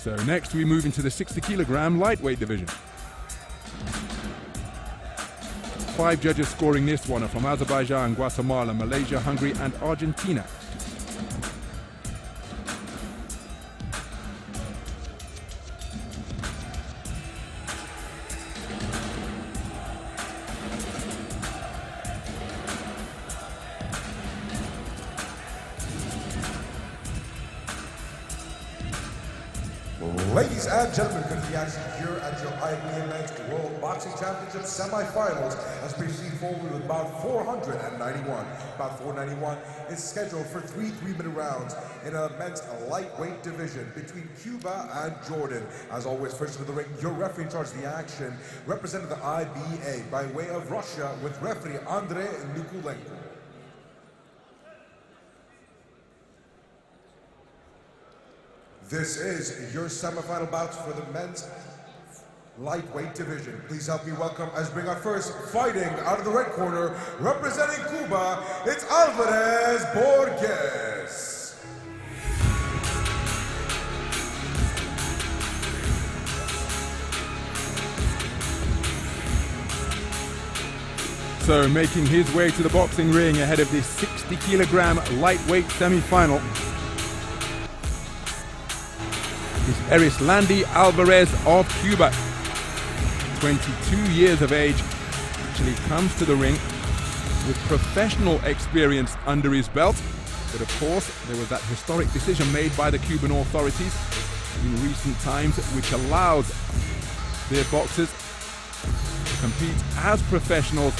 So next we move into the 60 kilogram lightweight division. 5 judges scoring this one are from Azerbaijan, Guatemala, Malaysia, Hungary and Argentina. Ladies and gentlemen, good to the action here at your IBA Men's World Boxing Championship semifinals as we proceed forward with bout 491. Bout 491 is scheduled for 3 3-minute rounds in a men's lightweight division between Cuba and Jordan. As always, first to the ring, your referee in charge of the action, representing the IBA by way of Russia with referee Andrei Nikulenko. This is your semifinal bout for the men's lightweight division. Please help me welcome as bring our first fighting out of the red corner, representing Cuba, it's Alvarez Borges. So making his way to the boxing ring ahead of this 60 kilogram lightweight semi-final is Írislandi Alvarez of Cuba. 22 years of age, actually comes to the ring with professional experience under his belt. But of course, there was that historic decision made by the Cuban authorities in recent times which allows their boxers to compete as professionals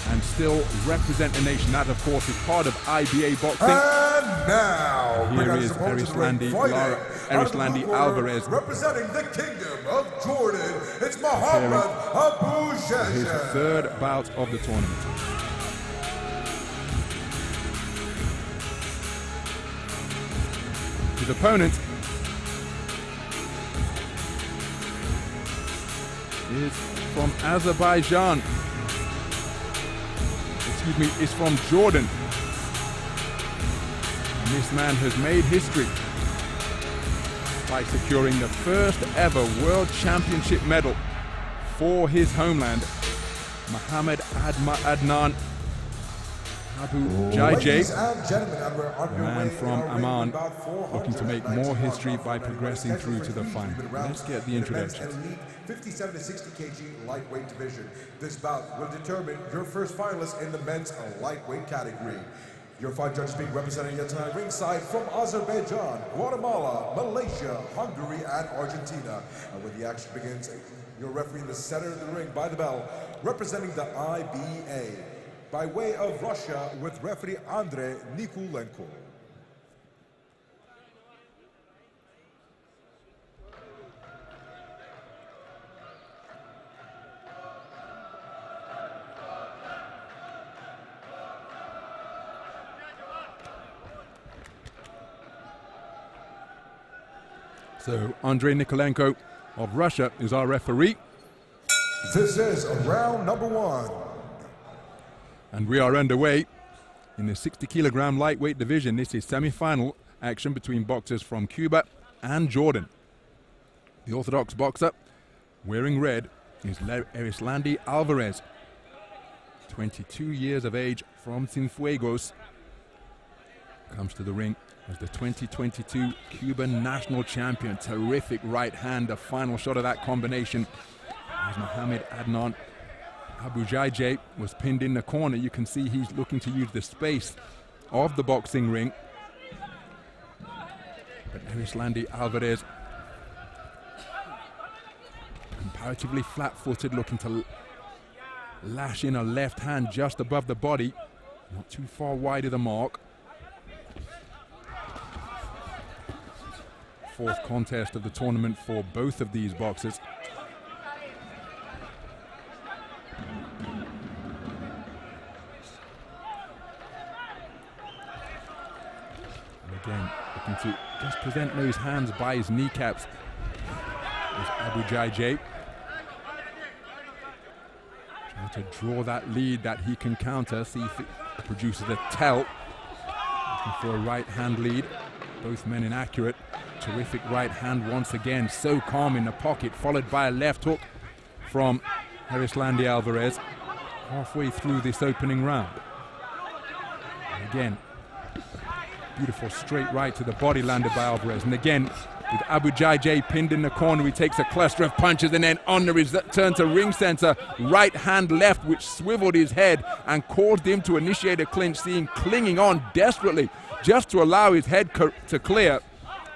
and still represent the nation. That, of course, is part of IBA boxing. And now, here is Írislandi Alvarez. Representing the Kingdom of Jordan, it's محمد Abu Jajah. His third bout of the tournament. His opponent is from Azerbaijan. Is from Jordan. And this man has made history by securing the first ever World Championship medal for his homeland. Mohammed Adnan Abu Jajah, a man from Amman, looking to make more history by progressing through to the final. Let's get the introduction. 57 to 60 kg lightweight division. This bout will determine your first finalist in the men's lightweight category. Your 5 judges being represented here tonight ringside from Azerbaijan, Guatemala, Malaysia, Hungary, and Argentina. And when the action begins, your referee in the center of the ring by the bell, representing the IBA, by way of Russia with referee Andrei Nikulenko. So Andrei Nikulenko of Russia is our referee. This is round number 1. And we are underway in the 60 kilogram lightweight division. This is semi-final action between boxers from Cuba and Jordan. The orthodox boxer wearing red is Írislandi Alvarez, 22 years of age, from Cienfuegos. Comes to the ring as the 2022 Cuban national champion. Terrific right hand, the final shot of that combination as Mohammed Adnan Abu Jajah was pinned in the corner. You can see he's looking to use the space of the boxing ring. But Írislandi Alvarez, comparatively flat-footed, looking to lash in a left hand just above the body, not too far wide of the mark. Fourth contest of the tournament for both of these boxers. Again, looking to just present those hands by his kneecaps. There's Abu Jajah. Trying to draw that lead that he can counter, see if it produces a tell. Looking for a right hand lead. Both men inaccurate. Terrific right hand once again, so calm in the pocket, followed by a left hook from Éireslandi Alvarez halfway through this opening round. And again, beautiful straight right to the body landed by Alvarez. And again, with Abu Jaja pinned in the corner, he takes a cluster of punches and then under his turn to ring center, right hand left, which swiveled his head and caused him to initiate a clinch, seeing clinging on desperately just to allow his head to clear,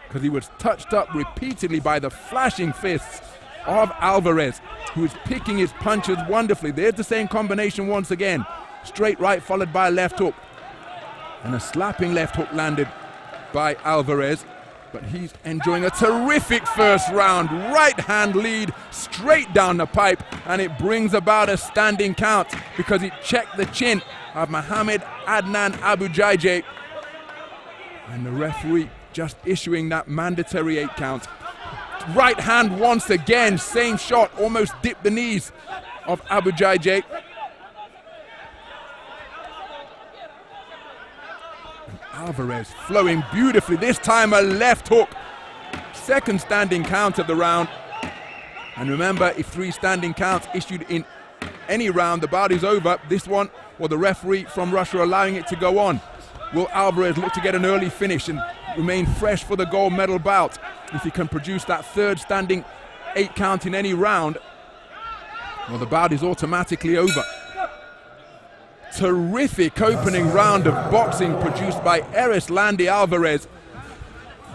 because he was touched up repeatedly by the flashing fists of Alvarez, who is picking his punches wonderfully. There's the same combination once again. Straight right followed by a left hook. And a slapping left hook landed by Alvarez. But he's enjoying a terrific first round. Right hand lead straight down the pipe. And it brings about a standing count because it checked the chin of Mohammed Adnan Abu Jaja. And the referee just issuing that mandatory 8 count. Right hand once again, same shot, almost dipped the knees of Abu Jaja. And Alvarez flowing beautifully, this time a left hook. Second standing count of the round. And remember, if 3 standing counts issued in any round, the bout is over. This one, well, the referee from Russia allowing it to go on. Will Alvarez look to get an early finish and remain fresh for the gold medal bout? If he can produce that third standing 8 count in any round, well, the bout is automatically over. Terrific opening round of boxing produced by Éireslandi Alvarez.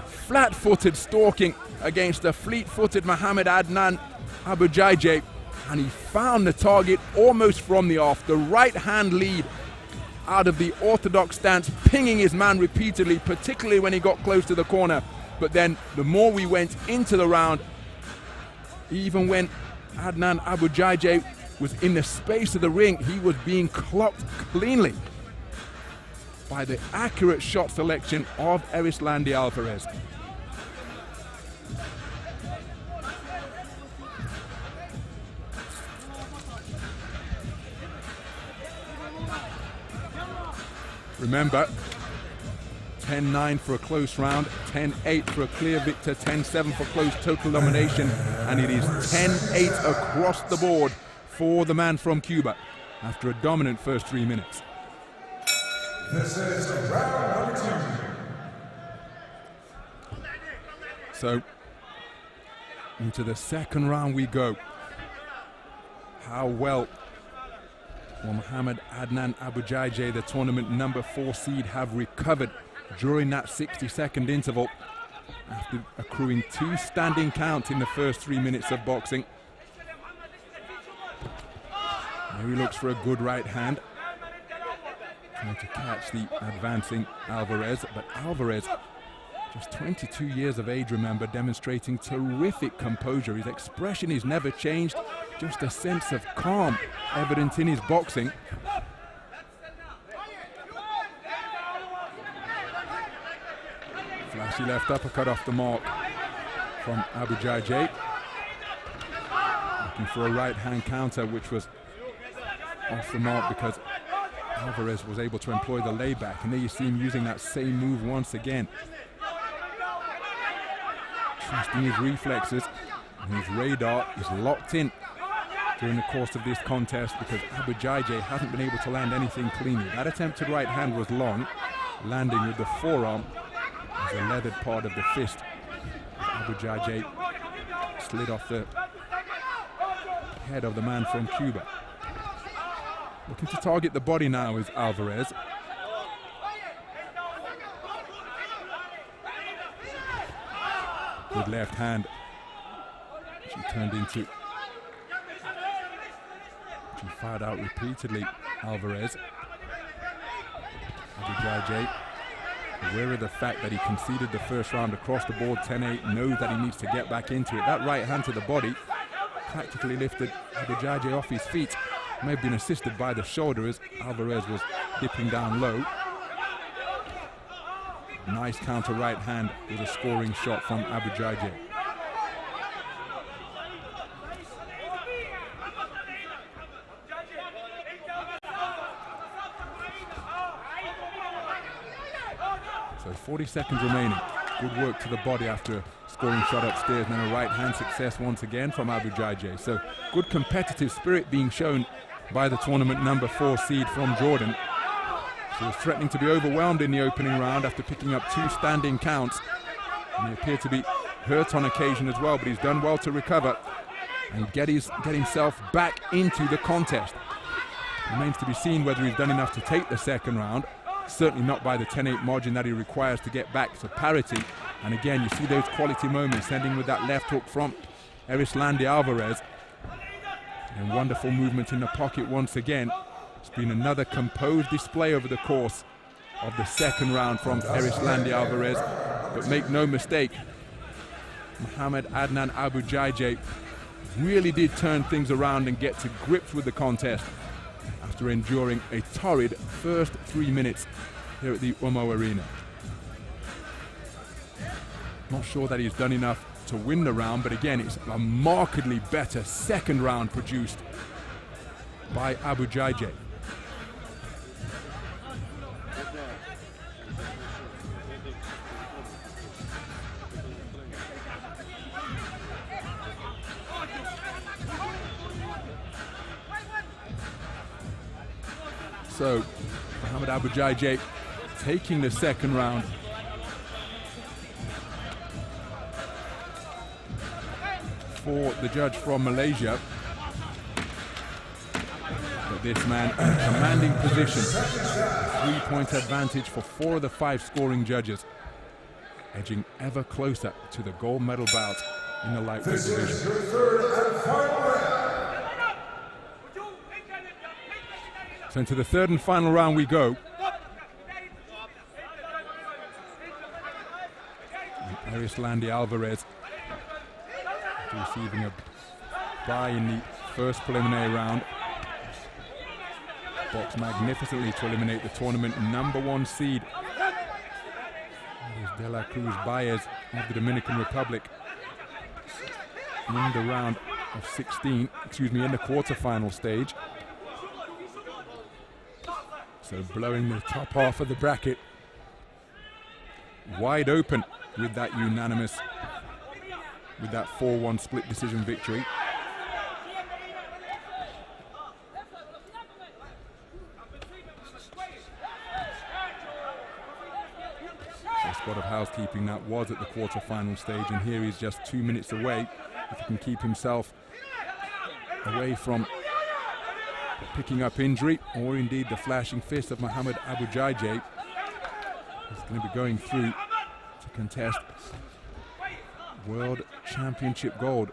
Flat-footed stalking against the fleet-footed Mohammed Adnan Abu Jaja, and he found the target almost from the off. The right hand lead out of the orthodox stance, pinging his man repeatedly, particularly when he got close to the corner. But then the more we went into the round, even when Adnan Abu Jaja was in the space of the ring, he was being clocked cleanly by the accurate shot selection of Éireslandi Alvarez. Remember, 10-9 for a close round, 10-8 for a clear victor, 10-7 for close total domination, and it is 10-8 across the board for the man from Cuba after a dominant first 3 minutes. This is round number 2. So, into the second round we go. How well will Mohammed Adnan Abu Jaja, the tournament number 4 seed, have recovered during that 60-second interval after accruing 2 standing counts in the first 3 minutes of boxing. Now he looks for a good right hand, trying to catch the advancing Alvarez, but Alvarez, just 22 years of age, remember, demonstrating terrific composure. His expression is never changed, just a sense of calm evident in his boxing. Flashy left uppercut off the mark from Abu Jaja. Looking for a right hand counter, which was off the mark because Alvarez was able to employ the layback, and there you see him using that same move once again. Trusting his reflexes, and his radar is locked in during the course of this contest because Abu Jaja hasn't been able to land anything cleanly. That attempted right hand was long, landing with the forearm as the leathered part of the fist. Abu Jaja slid off the head of the man from Cuba. Looking to target the body now is Alvarez. Good left hand. She turned into. She fired out repeatedly, Alvarez. Abu Jaja, aware of the fact that he conceded the first round across the board 10-8, knows that he needs to get back into it. That right hand to the body practically lifted Abu Jaja off his feet. May have been assisted by the shoulder as Alvarez was dipping down low. Nice counter right hand with a scoring shot from Abu Jaja. So 40 seconds remaining. Good work to the body after a scoring shot upstairs, and then a right-hand success once again from Abu Jaja. So good competitive spirit being shown by the tournament number 4 seed from Jordan. He was threatening to be overwhelmed in the opening round after picking up 2 standing counts. And he appeared to be hurt on occasion as well, but he's done well to recover and get himself back into the contest. Remains to be seen whether he's done enough to take the second round. Certainly not by the 10-8 margin that he requires to get back to parity. And again, you see those quality moments, ending with that left hook from Éireslandi Alvarez. And wonderful movement in the pocket once again. It's been another composed display over the course of the second round from Éireslandi Alvarez. But make no mistake, Mohamed Adnan Abu Jaja really did turn things around and get to grips with the contest after enduring a torrid first 3 minutes here at the Umo Arena. Not sure that he's done enough to win the round, but again, it's a markedly better second round produced by Abu Jaja. So, Mohamed Abu Jaja taking the second round. For the judge from Malaysia. But this man in commanding position. 3-point advantage for 4 of the 5 scoring judges. Edging ever closer to the gold medal bout in the lightweight division. This is your third and final round. So into the third and final round we go. Éireslandi Alvarez receiving a bye in the first preliminary round. Boxed magnificently to eliminate the tournament number 1 seed. There's De La Cruz Baez of the Dominican Republic in the round of 16, in the quarterfinal stage. So blowing the top half of the bracket wide open with that unanimous, with that 4-1 split decision victory. A spot of housekeeping that was at the quarterfinal stage, and here he's just 2 minutes away. If he can keep himself away from picking up injury, or indeed the flashing fist of Mohamed Abu Jaja, he's going to be going through to contest World Championship gold.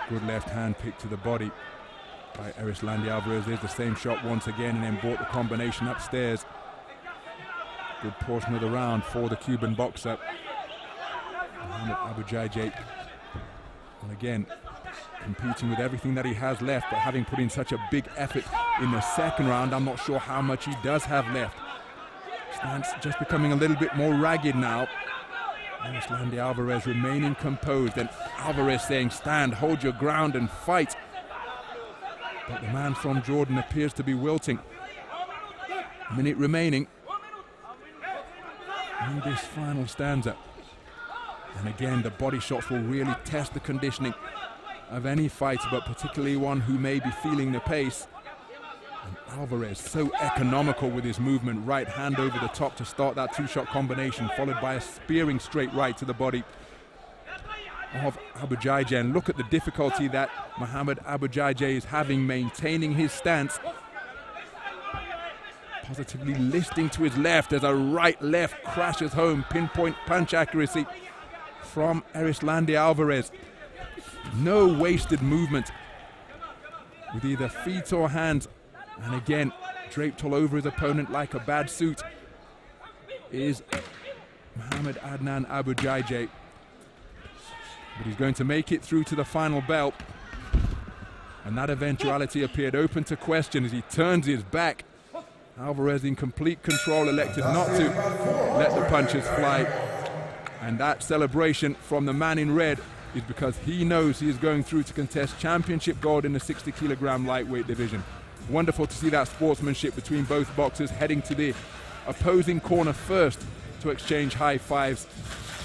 Good left hand pick to the body by Éireslandi Alvarez. There's the same shot once again, and then brought the combination upstairs. Good portion of the round for the Cuban boxer Mohamed Abu Jaja. And again, competing with everything that he has left, but having put in such a big effort in the second round, I'm not sure how much he does have left. Stance just becoming a little bit more ragged now. Éireslandi Alvarez remaining composed, and Alvarez saying, stand, hold your ground and fight. But the man from Jordan appears to be wilting. A minute remaining in this final stanza. And again, the body shots will really test the conditioning of any fighter, but particularly one who may be feeling the pace. And Alvarez so economical with his movement, right hand over the top to start that 2-shot combination, followed by a spearing straight right to the body of Abu Jaja. And look at the difficulty that Mohamed Abu Jaja is having maintaining his stance. Positively listing to his left as a right-left crashes home. Pinpoint punch accuracy from Éireslandi Alvarez. No wasted movement with either feet or hands. And again, draped all over his opponent like a bad suit is Mohamed Adnan Abu Jaja. But he's going to make it through to the final bell. And that eventuality appeared open to question as he turns his back. Alvarez in complete control elected not to let the punches fly. And that celebration from the man in red is because he knows he is going through to contest championship gold in the 60 kilogram lightweight division. Wonderful to see that sportsmanship between both boxers, heading to the opposing corner first to exchange high fives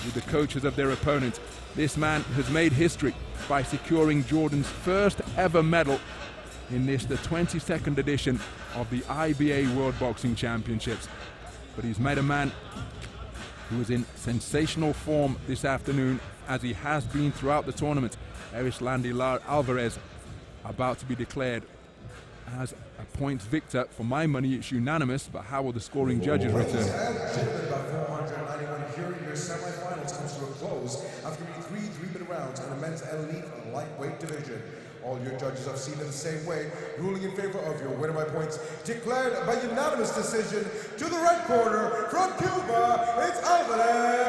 with the coaches of their opponent. This man has made history by securing Jordan's first ever medal in the 22nd edition of the IBA World Boxing Championships. But he's met a man who is in sensational form this afternoon, as he has been throughout the tournament. Érislandy Alvarez about to be declared as a points victor. For my money, it's unanimous, but how will the scoring judges return? Ladies and gentlemen, by 491 here in your semifinals comes to a close after three 3-minute rounds in the men's elite lightweight division. All your judges have seen it the same way, ruling in favor of your winner by points, declared by unanimous decision. To the red corner, from Cuba, it's Alvarez.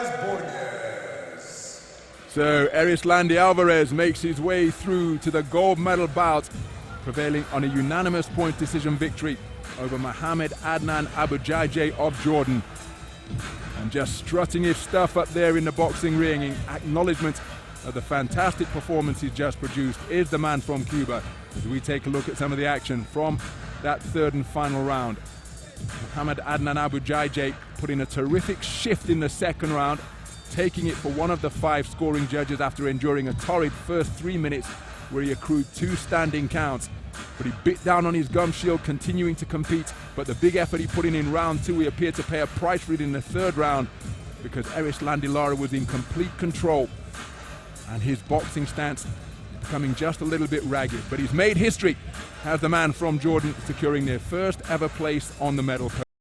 So Érislandy Alvarez makes his way through to the gold medal bout, prevailing on a unanimous point decision victory over Mohammed Adnan Abu Jaja of Jordan. And just strutting his stuff up there in the boxing ring in acknowledgement of the fantastic performance he's just produced is the man from Cuba, as we take a look at some of the action from that third and final round. Mohammed Adnan Abu Jaja put in a terrific shift in the second round, taking it for one of the 5 scoring judges after enduring a torrid first 3 minutes where he accrued 2 standing counts. But he bit down on his gum shield, continuing to compete. But the big effort he put in round 2, he appeared to pay a price for it in the third round, because Érislandy Lara was in complete control and his boxing stance becoming just a little bit ragged. But he's made history as the man from Jordan, securing their first ever place on the medal podium.